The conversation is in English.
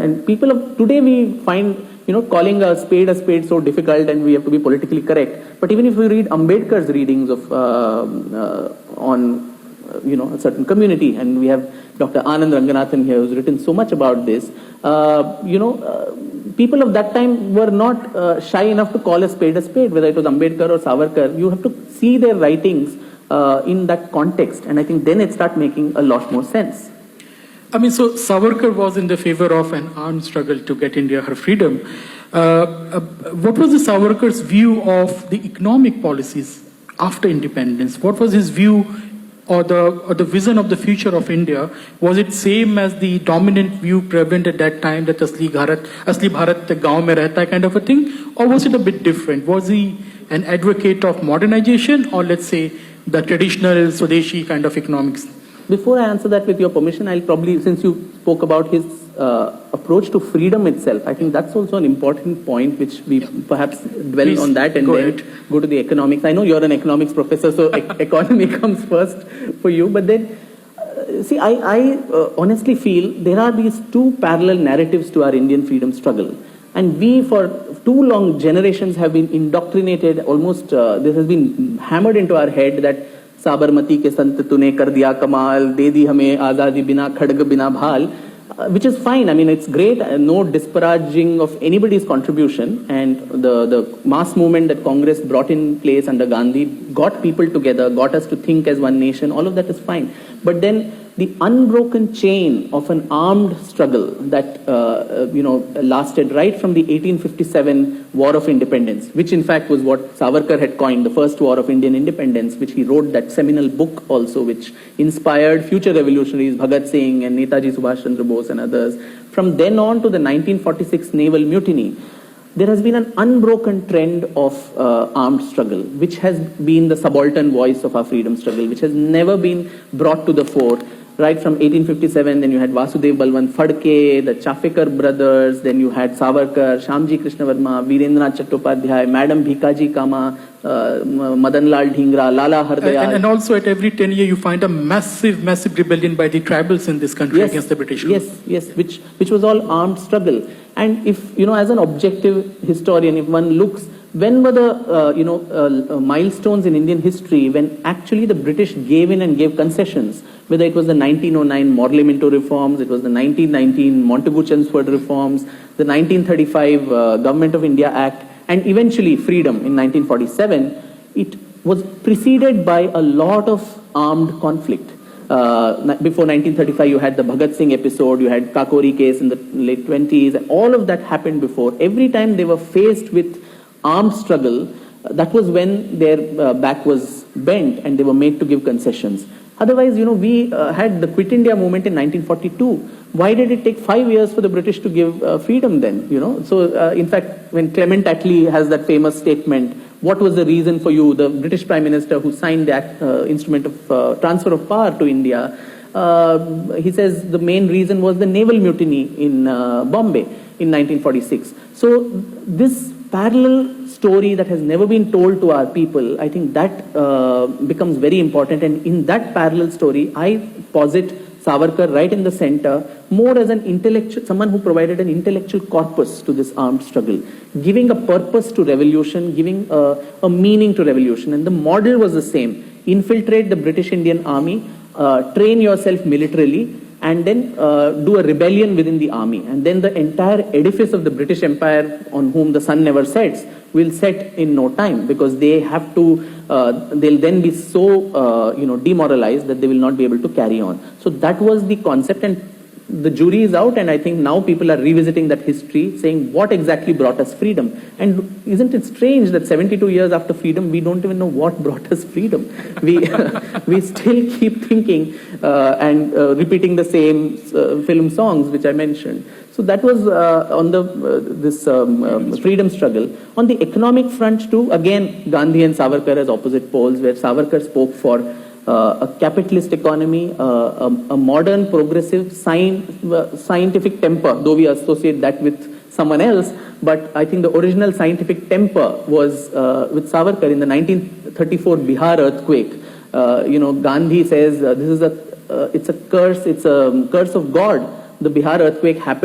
And people of today, we find, calling a spade so difficult, and we have to be politically correct. But even if we read Ambedkar's readings of on a certain community, and we have Dr. Anand Ranganathan here, who's written so much about this. People of that time were not shy enough to call a spade, whether it was Ambedkar or Savarkar. You have to see their writings in that context, and I think then it starts making a lot more sense. I mean, so Savarkar was in the favor of an armed struggle to get India her freedom. What was the Savarkar's view of the economic policies after independence? What was his view or the vision of the future of India? Was it same as the dominant view prevalent at that time, that Asli Bharat gaon mein rehta hai kind of a thing? Or was it a bit different? Was he an advocate of modernization, or let's say the traditional Swadeshi kind of economics? Before I answer that, with your permission, I'll probably, since you spoke about his approach to freedom itself, I think that's also an important point which we perhaps dwell Please, on that and then go to the economics. I know you're an economics professor, so economy comes first for you. But then, see, I honestly feel there are these two parallel narratives to our Indian freedom struggle. And we, for too long generations, have been indoctrinated, almost, this has been hammered into our head that Sabarmati के संत तूने कर दिया कमाल, दे दी हमें आज़ादी बिना खड़ग बिना भाल, which is fine. I mean, it's great. No disparaging of anybody's contribution. And the mass movement that Congress brought in place under Gandhi got people together, got us to think as one nation. All of that is fine. But then the unbroken chain of an armed struggle that lasted right from the 1857 War of Independence, which in fact was what Savarkar had coined, the first War of Indian Independence, which he wrote that seminal book also, which inspired future revolutionaries, Bhagat Singh and Netaji Subhash Chandra Bose and others. From then on to the 1946 naval mutiny, there has been an unbroken trend of armed struggle, which has been the subaltern voice of our freedom struggle, which has never been brought to the fore. Right from 1857, then you had Vasudev Balwant Phadke, the Chafekar brothers, then you had Savarkar, Shamji Krishna Verma, Virendranath Chattopadhyay, Madam Bhikaji Kama, Madan Lal Dhingra, Lala Hardayal. And also at every 10 years you find a massive rebellion by the tribals in this country against the British. Yes, which was all armed struggle. And if, as an objective historian, if one looks, when were the, milestones in Indian history when actually the British gave in and gave concessions, whether it was the 1909 Morley-Minto reforms, it was the 1919 Montagu-Chelmsford reforms, the 1935 Government of India Act, and eventually freedom in 1947, it was preceded by a lot of armed conflict. Before 1935, you had the Bhagat Singh episode, you had Kakori case in the late 20s, and all of that happened before. Every time they were faced with armed struggle, that was when their back was bent and they were made to give concessions. Otherwise, we had the Quit India movement in 1942. Why did it take 5 years for the British to give freedom then? So in fact, when Clement Attlee has that famous statement, what was the reason for you, the British Prime Minister who signed the instrument of transfer of power to India, he says the main reason was the naval mutiny in Bombay in 1946. So this parallel story that has never been told to our people, I think that becomes very important. And in that parallel story, I posit Savarkar right in the center, more as an intellectual, someone who provided an intellectual corpus to this armed struggle, giving a purpose to revolution, giving a meaning to revolution. And the model was the same: infiltrate the British Indian Army, train yourself militarily, and then do a rebellion within the army. And then the entire edifice of the British Empire, on whom the sun never sets, will set in no time, because they have to, they'll then be so, demoralized that they will not be able to carry on. So that was the concept, and the jury is out, and I think now people are revisiting that history, saying what exactly brought us freedom. And isn't it strange that 72 years after freedom, we don't even know what brought us freedom? We still keep thinking and repeating the same film songs which I mentioned. So that was on this freedom struggle. On the economic front too, again, Gandhi and Savarkar as opposite poles, where Savarkar spoke for a capitalist economy, a modern, progressive, scientific temper, though we associate that with someone else. But I think the original scientific temper was with Savarkar in the 1934 Bihar earthquake. Gandhi says this is it's a curse of God. The Bihar earthquake happened